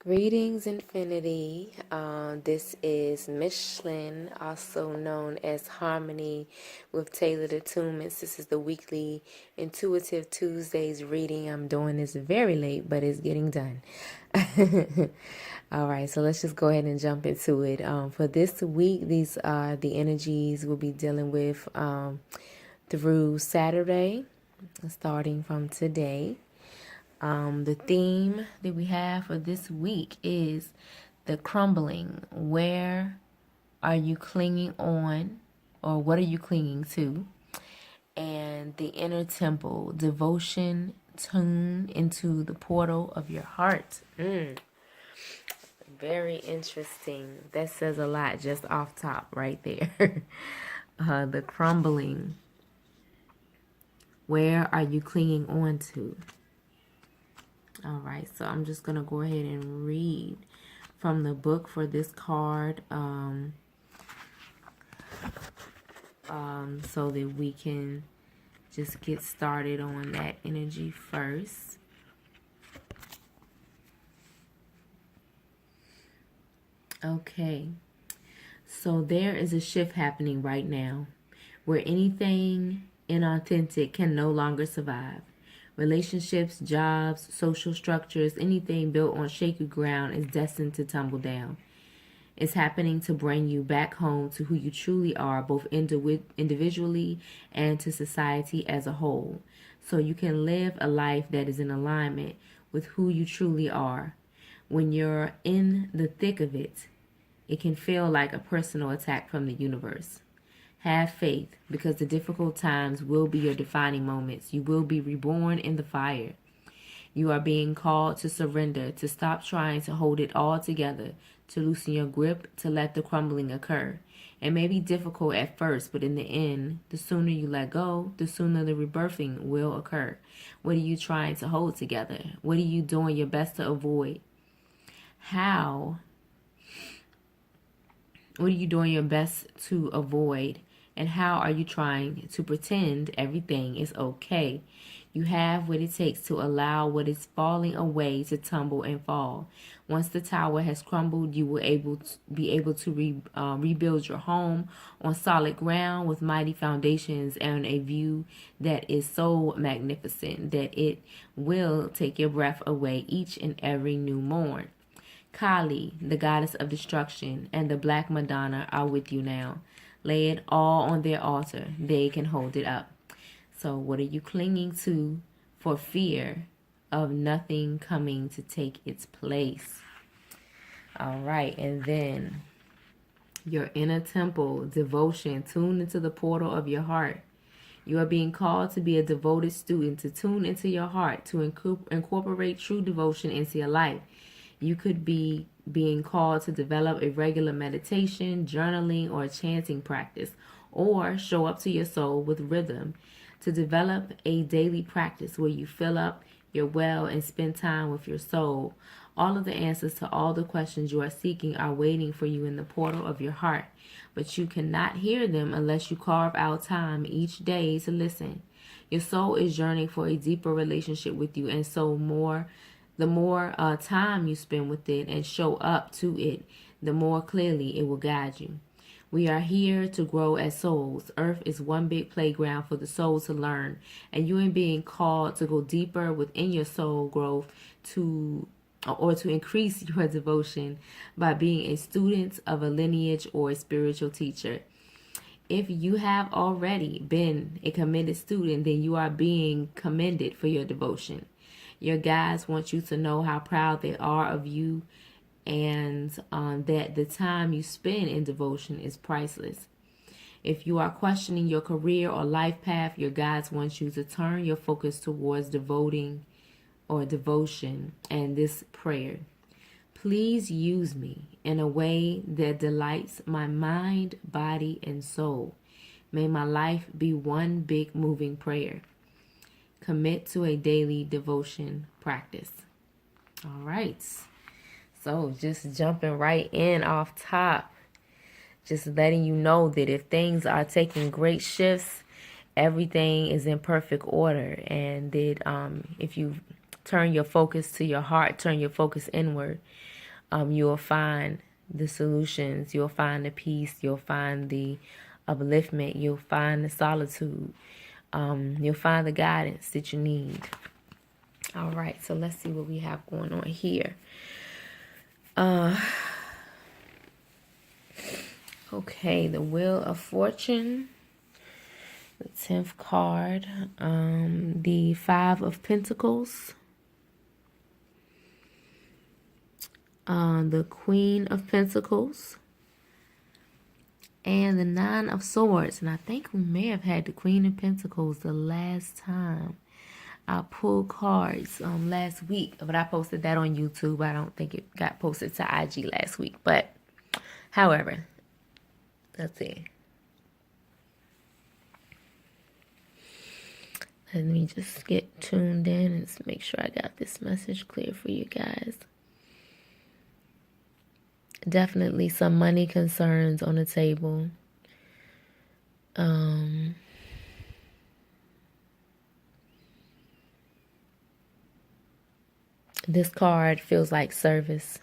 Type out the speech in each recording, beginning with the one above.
Greetings, Infinity. This is Michelin, also known as Harmony with Tailored Attunements. This is the weekly Intuitive Tuesdays reading. I'm doing this very late, but it's getting done. All right, so let's just go ahead and jump into it. For this week, these are the energies we'll be dealing with through Saturday, starting from today. The theme that we have for this week is the crumbling. Where are you clinging on, or what are you clinging to? And the inner temple, devotion, tune into the portal of your heart. Very interesting. That says a lot just off top right there. The crumbling. Where are you clinging on to? All right, so I'm just going to go ahead and read from the book for this card so that we can just get started on that energy first. Okay, so there is a shift happening right now where anything inauthentic can no longer survive. Relationships, jobs, social structures, anything built on shaky ground is destined to tumble down. It's happening to bring you back home to who you truly are, both individually and to society as a whole, so you can live a life that is in alignment with who you truly are. When you're in the thick of it, it can feel like a personal attack from the universe. Have faith, because the difficult times will be your defining moments. You will be reborn in the fire. You are being called to surrender, to stop trying to hold it all together, to loosen your grip, to let the crumbling occur. It may be difficult at first, but in the end, the sooner you let go, the sooner the rebirthing will occur. What are you trying to hold together? What are you doing your best to avoid? What are you doing your best to avoid? And how are you trying to pretend everything is okay? You have what it takes to allow what is falling away to tumble and fall. Once the tower has crumbled, you will be able to rebuild your home on solid ground with mighty foundations and a view that is so magnificent that it will take your breath away each and every new morn. Kali, the goddess of destruction, and the Black Madonna are with you now. Lay it all on their altar. They can hold it up. So what are you clinging to for fear of nothing coming to take its place? All right, and then your inner temple, devotion, tune into the portal of your heart. You are being called to be a devoted student, to tune into your heart, to incorporate true devotion into your life. You could be being called to develop a regular meditation, journaling, or chanting practice, or show up to your soul with rhythm, to develop a daily practice where you fill up your well and spend time with your soul. All of the answers to all the questions you are seeking are waiting for you in the portal of your heart, but you cannot hear them unless you carve out time each day to listen. Your soul is yearning for a deeper relationship with you, and so the more time you spend with it and show up to it, the more clearly it will guide you. We are here to grow as souls. Earth is one big playground for the soul to learn, and you are being called to go deeper within your soul growth to increase your devotion by being a student of a lineage or a spiritual teacher. If you have already been a committed student, then you are being commended for your devotion. Your guides want you to know how proud they are of you, and that the time you spend in devotion is priceless. If you are questioning your career or life path, your guides want you to turn your focus towards devotion and this prayer. Please use me in a way that delights my mind, body, and soul. May my life be one big moving prayer. Commit to a daily devotion practice. All right. So just jumping right in off top, just letting you know that if things are taking great shifts, everything is in perfect order, and that if you turn your focus to your heart, turn your focus inward, you will find the solutions, you'll find the peace, you'll find the upliftment, you'll find the solitude, you'll find the guidance that you need. All right, so let's see what we have going on here. Okay, the Wheel of Fortune, the 10th card, the 5 of Pentacles, the Queen of Pentacles, and the 9 of Swords. And I think we may have had the Queen of Pentacles the last time I pulled cards last week, but I posted that on YouTube. I don't think it got posted to IG last week, but however, let's see. Let me just get tuned in and make sure I got this message clear for you guys. Definitely some money concerns on the table. This card feels like service.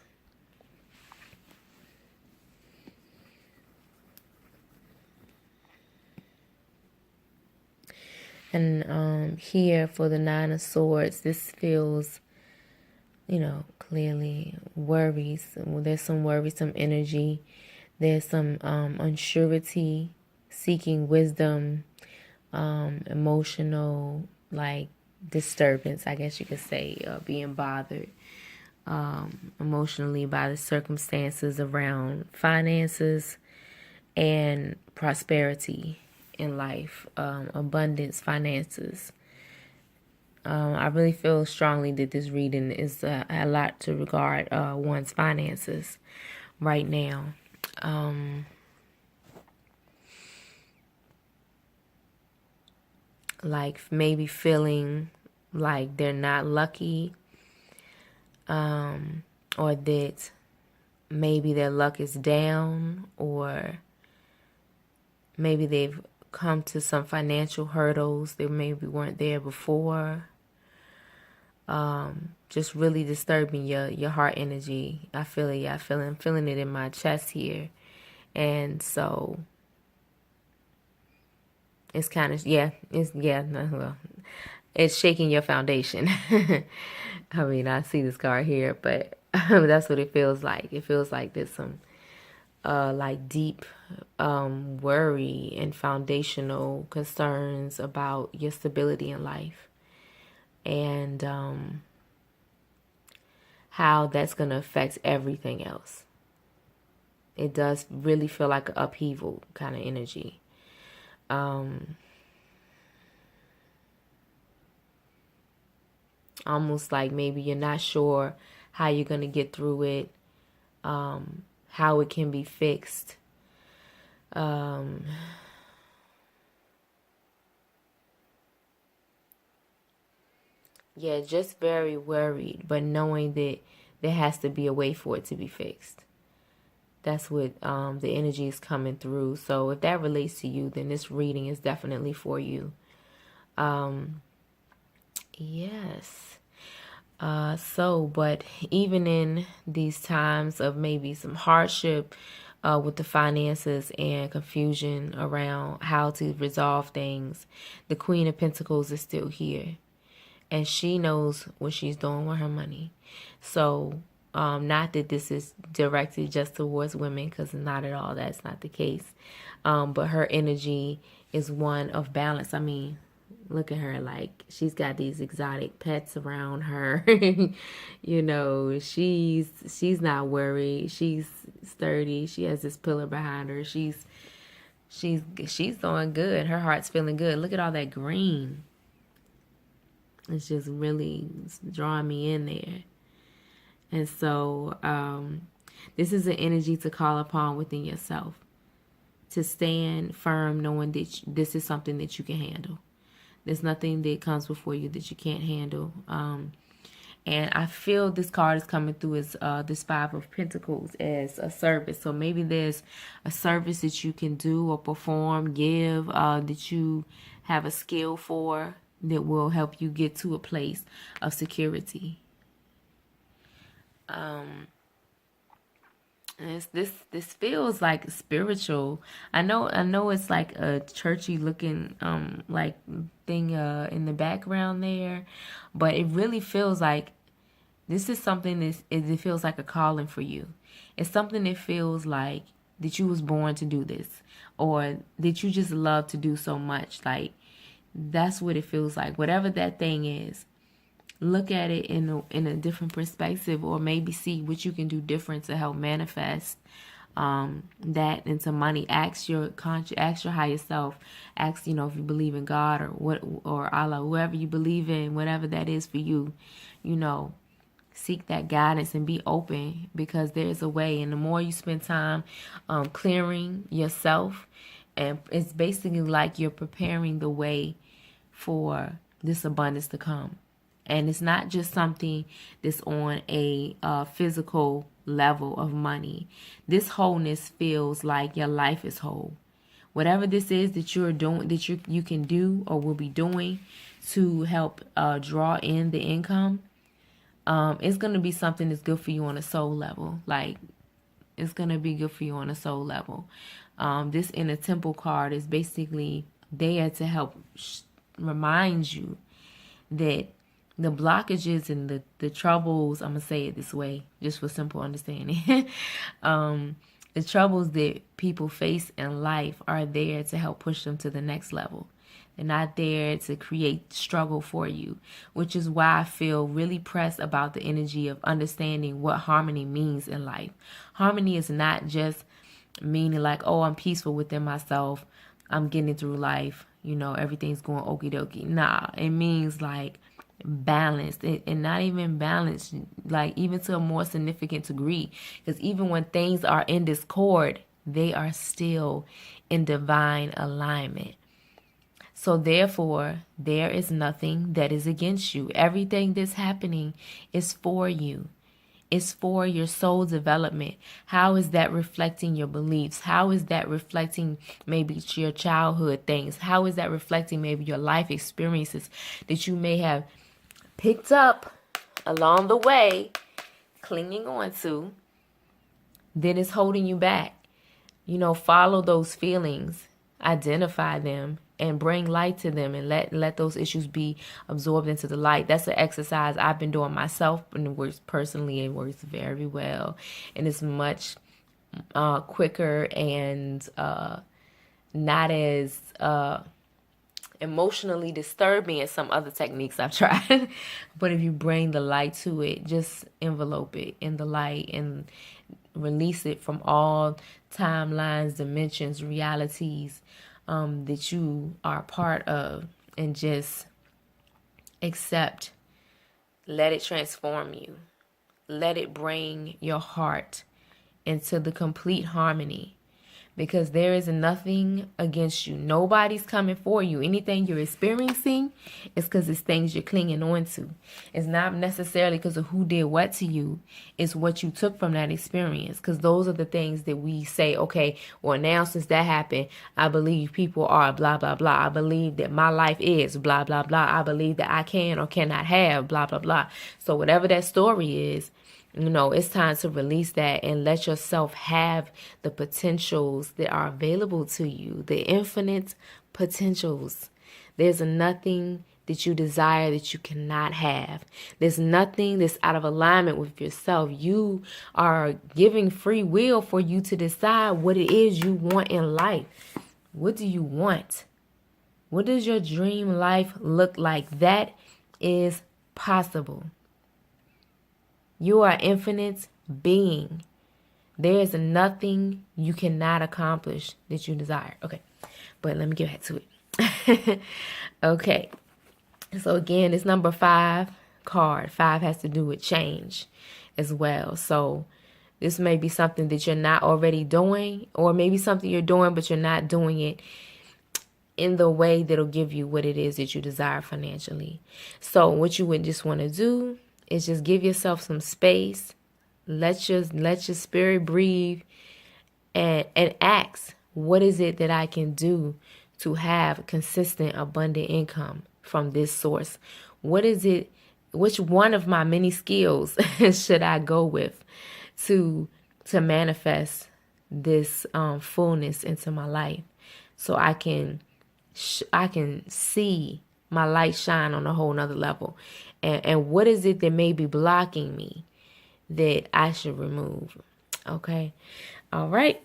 And here for the 9 of Swords, this feels, clearly worries. Well, there's some worrisome energy. There's some unsurety, seeking wisdom, emotional, disturbance, I guess you could say, being bothered emotionally by the circumstances around finances and prosperity in life, abundance, finances. I really feel strongly that this reading is a lot to regard one's finances right now. Maybe feeling like they're not lucky, or that maybe their luck is down, or maybe they've come to some financial hurdles that maybe weren't there before. Just really disturbing your heart energy. I feel it. I'm feeling it in my chest here. And so it's kind of, it's shaking your foundation. I mean, I see this card here, but that's what it feels like. It feels like there's some deep worry and foundational concerns about your stability in life, and how that's going to affect everything else. It does really feel like an upheaval kind of energy. Almost like maybe you're not sure how you're going to get through it, how it can be fixed. Just very worried, but knowing that there has to be a way for it to be fixed. That's what the energy is coming through. So if that relates to you, then this reading is definitely for you. Yes. But even in these times of maybe some hardship with the finances and confusion around how to resolve things, the Queen of Pentacles is still here. And she knows what she's doing with her money. So, not that this is directed just towards women, because not at all. That's not the case. But her energy is one of balance. I mean, look at her, she's got these exotic pets around her. She's not worried. She's sturdy. She has this pillar behind her. She's doing good. Her heart's feeling good. Look at all that green. It's just really drawing me in there. And so this is an energy to call upon within yourself, to stand firm knowing that this is something that you can handle. There's nothing that comes before you that you can't handle. And I feel this card is coming through as this 5 of Pentacles as a service. So maybe there's a service that you can do or perform, give, that you have a skill for, that will help you get to a place of security. And this feels like spiritual. I know it's like a churchy looking like thing in the background there, but it really feels like this is something it feels like a calling for you. It's something that feels like that you was born to do this, or that you just love to do so much. Like, that's what it feels like. Whatever that thing is, look at it in a different perspective, or maybe see what you can do different to help manifest that into money. Ask your higher self. Ask, if you believe in God or Allah, whoever you believe in, whatever that is for you. Seek that guidance and be open, because there's a way. And the more you spend time clearing yourself, and it's basically like you're preparing the way for this abundance to come. And it's not just something that's on a physical level of money. This wholeness feels like your life is whole. Whatever this is that you're doing, that you can do or will be doing to help draw in the income, it's going to be something that's good for you on a soul level. Like, it's going to be good for you on a soul level. This Inner Temple card is basically there to help remind you that the blockages and the troubles, I'm going to say it this way, just for simple understanding, the troubles that people face in life are there to help push them to the next level. They're not there to create struggle for you, which is why I feel really pressed about the energy of understanding what harmony means in life. Harmony is not just meaning like, oh, I'm peaceful within myself, I'm getting through life, everything's going okie dokie. Nah, it means like balanced, and not even balanced, like even to a more significant degree. Because even when things are in discord, they are still in divine alignment. So therefore, there is nothing that is against you. Everything that's happening is for you. It's for your soul development. How is that reflecting your beliefs? How is that reflecting maybe your childhood things? How is that reflecting maybe your life experiences that you may have picked up along the way, clinging on to, that is holding you back? Follow those feelings, identify them, and bring light to them, and let those issues be absorbed into the light. That's an exercise I've been doing myself, and it works personally. It works very well, and it's much quicker and not as emotionally disturbing as some other techniques I've tried. But if you bring the light to it, just envelope it in the light and release it from all timelines, dimensions, realities that you are part of, and just accept. Let it transform you. Let it bring your heart into the complete harmony, because there is nothing against you. Nobody's coming for you. Anything you're experiencing is because it's things you're clinging on to. It's not necessarily because of who did what to you. It's what you took from that experience, because those are the things that we say, okay, well, now since that happened, I believe people are blah, blah, blah. I believe that my life is blah, blah, blah. I believe that I can or cannot have blah, blah, blah. So whatever that story is, it's time to release that and let yourself have the potentials that are available to you, the infinite potentials. There's nothing that you desire that you cannot have. There's nothing that's out of alignment with yourself. You are giving free will for you to decide what it is you want in life. What do you want? What does your dream life look like? That is possible. You are infinite being. There is nothing you cannot accomplish that you desire. Okay, but let me get back to it. Okay, so again, it's number 5 card. 5 has to do with change as well. So this may be something that you're not already doing, or maybe something you're doing but you're not doing it in the way that'll give you what it is that you desire financially. So what you would just want to do is just give yourself some space. Let your spirit breathe, and ask, what is it that I can do to have consistent, abundant income? from this source? What is it? Which one of my many skills should I go with to manifest this fullness into my life, so I can see my light shine on a whole nother level? And what is it that may be blocking me that I should remove? Okay. All right.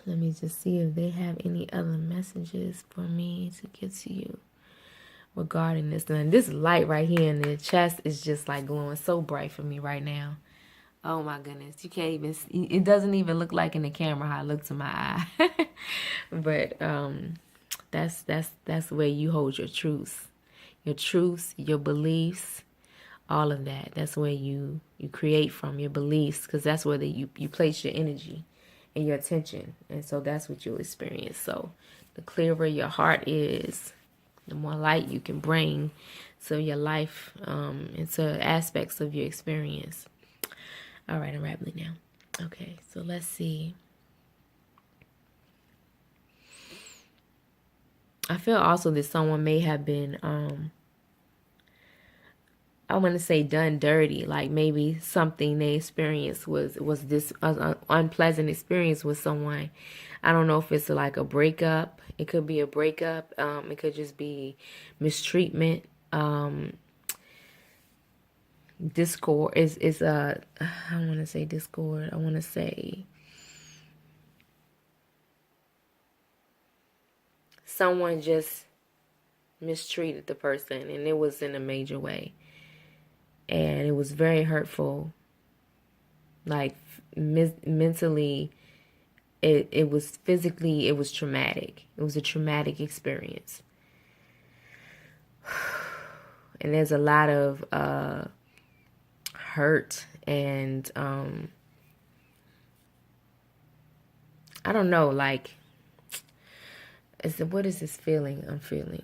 Let me just see if they have any other messages for me to get to you regarding this. And this light right here in the chest is just like glowing so bright for me right now. Oh my goodness. You can't even see. It doesn't even look like in the camera how it looks in my eye. But that's where you hold your truth. Your truths, your beliefs, all of that. That's where you create from, your beliefs, because that's where you place your energy and your attention. And so that's what you'll experience. So the clearer your heart is, the more light you can bring to your life, into aspects of your experience. All right, I'm rambling now. Okay, so let's see. I feel also that someone may have been, I want to say done dirty. Like maybe something they experienced was this unpleasant experience with someone. I don't know if it's like a breakup. It could be a breakup. It could just be mistreatment. Discord is I don't want to say discord. I want to say someone just mistreated the person, and it was in a major way, and it was very hurtful. Like mentally, it was physically, it was traumatic. It was a traumatic experience, and there's a lot of hurt and I don't know, like, what is this feeling I'm feeling?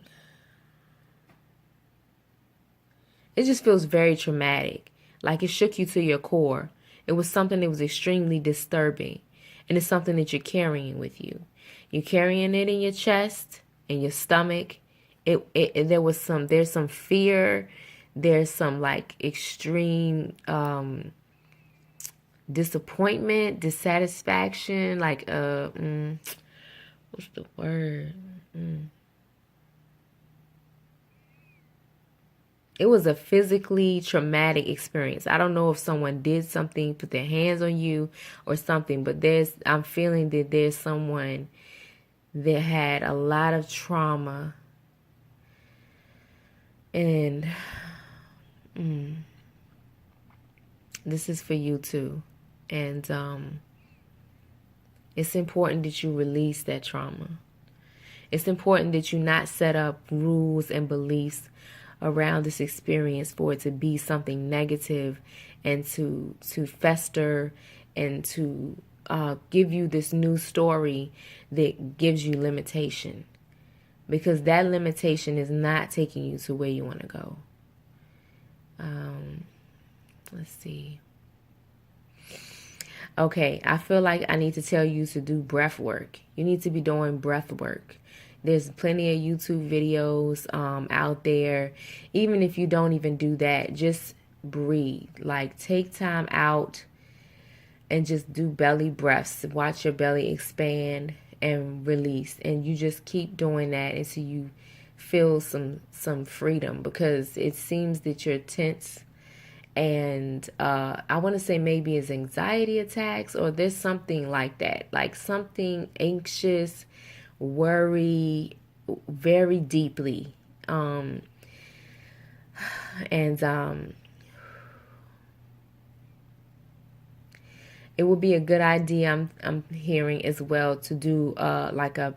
It just feels very traumatic, like it shook you to your core. It was something that was extremely disturbing, and it's something that you're carrying with you. You're carrying it in your chest, in your stomach. There's some fear. There's some like extreme disappointment, dissatisfaction, like what's the word? It was a physically traumatic experience. I don't know if someone did something, put their hands on you or something, but I'm feeling that there's someone that had a lot of trauma, and this is for you too. And it's important that you release that trauma. It's important that you not set up rules and beliefs around this experience for it to be something negative and to fester and to give you this new story that gives you limitation. Because that limitation is not taking you to where you want to go. Let's see. Okay, I feel like I need to tell you to do breath work. You need to be doing breath work. There's plenty of YouTube videos out there. Even if you don't even do that, just breathe. Like, take time out and just do belly breaths. Watch your belly expand and release. And you just keep doing that until you feel some freedom, because it seems that you're tense. And I want to say maybe it's anxiety attacks, or there's something like that, like something anxious, worry very deeply. And it would be a good idea, I'm hearing as well, to do like a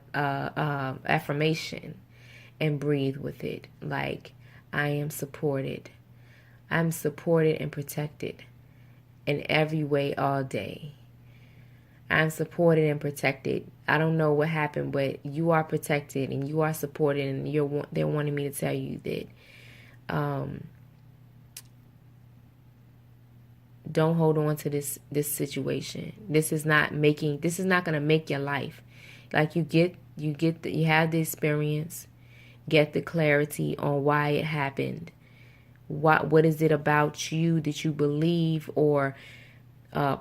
affirmation and breathe with it. Like, I am supported. I'm supported and protected in every way all day. I'm supported and protected. I don't know what happened, but you are protected and you are supported, and they're wanting me to tell you that don't hold on to this situation. This is not going to make your life. Like, you have the experience, get the clarity on why it happened. What is it about you that you believe or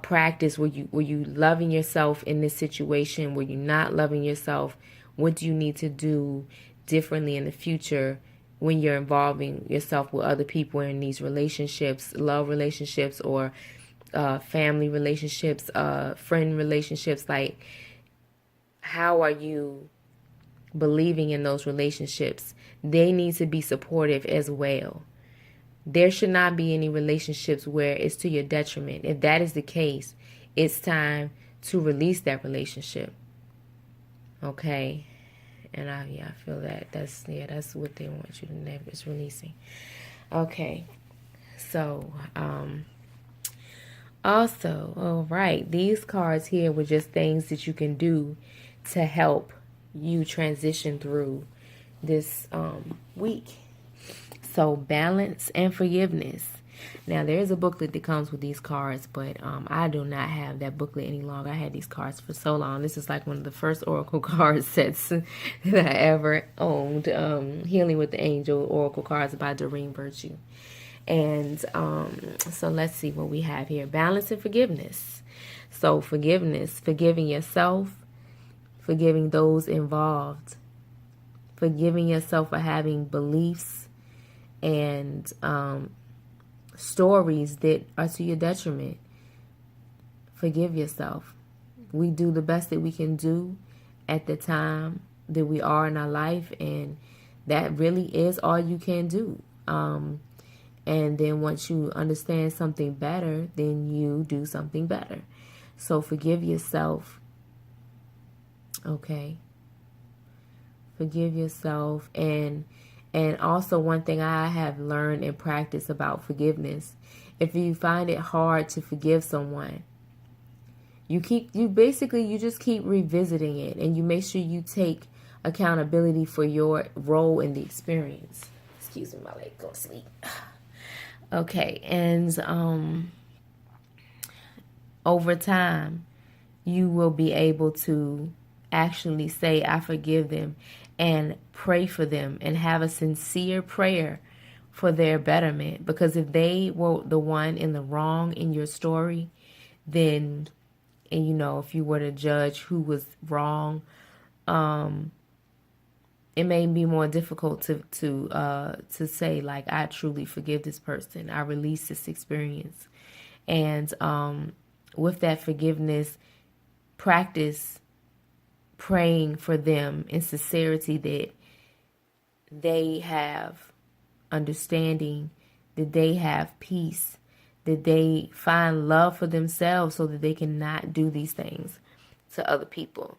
practice? Were you loving yourself in this situation? Were you not loving yourself? What do you need to do differently in the future when you're involving yourself with other people in these relationships, love relationships, or family relationships, friend relationships? Like, how are you believing in those relationships? They need to be supportive as well. There should not be any relationships where it's to your detriment. If that is the case, it's time to release that relationship. Okay? And I feel that that's what they want you to never is releasing. Okay. So, also, all right, these cards here were just things that you can do to help you transition through this week. So, balance and forgiveness. Now, there's a booklet that comes with these cards, but I do not have that booklet any longer. I had these cards for so long. This is like one of the first Oracle card sets that I ever owned. Healing with the Angel Oracle cards by Doreen Virtue. And so let's see what we have here. Balance and forgiveness. So forgiveness, forgiving yourself, forgiving those involved, forgiving yourself for having beliefs and stories that are to your detriment. Forgive yourself. We do the best that we can do at the time that we are in our life, and that really is all you can do. And then once you understand something better, then you do something better. So forgive yourself. Okay. Forgive yourself. And also one thing I have learned and practiced about forgiveness, if you find it hard to forgive someone, you just keep revisiting it, and you make sure you take accountability for your role in the experience. Excuse me, my leg, go to sleep. Okay, and over time, you will be able to actually say, I forgive them, and pray for them, and have a sincere prayer for their betterment. Because if they were the one in the wrong in your story, then, and you know, if you were to judge who was wrong, it may be more difficult to say, like, I truly forgive this person. I release this experience. And with that forgiveness, practice praying for them in sincerity, that they have understanding, that they have peace, that they find love for themselves so that they can not do these things to other people.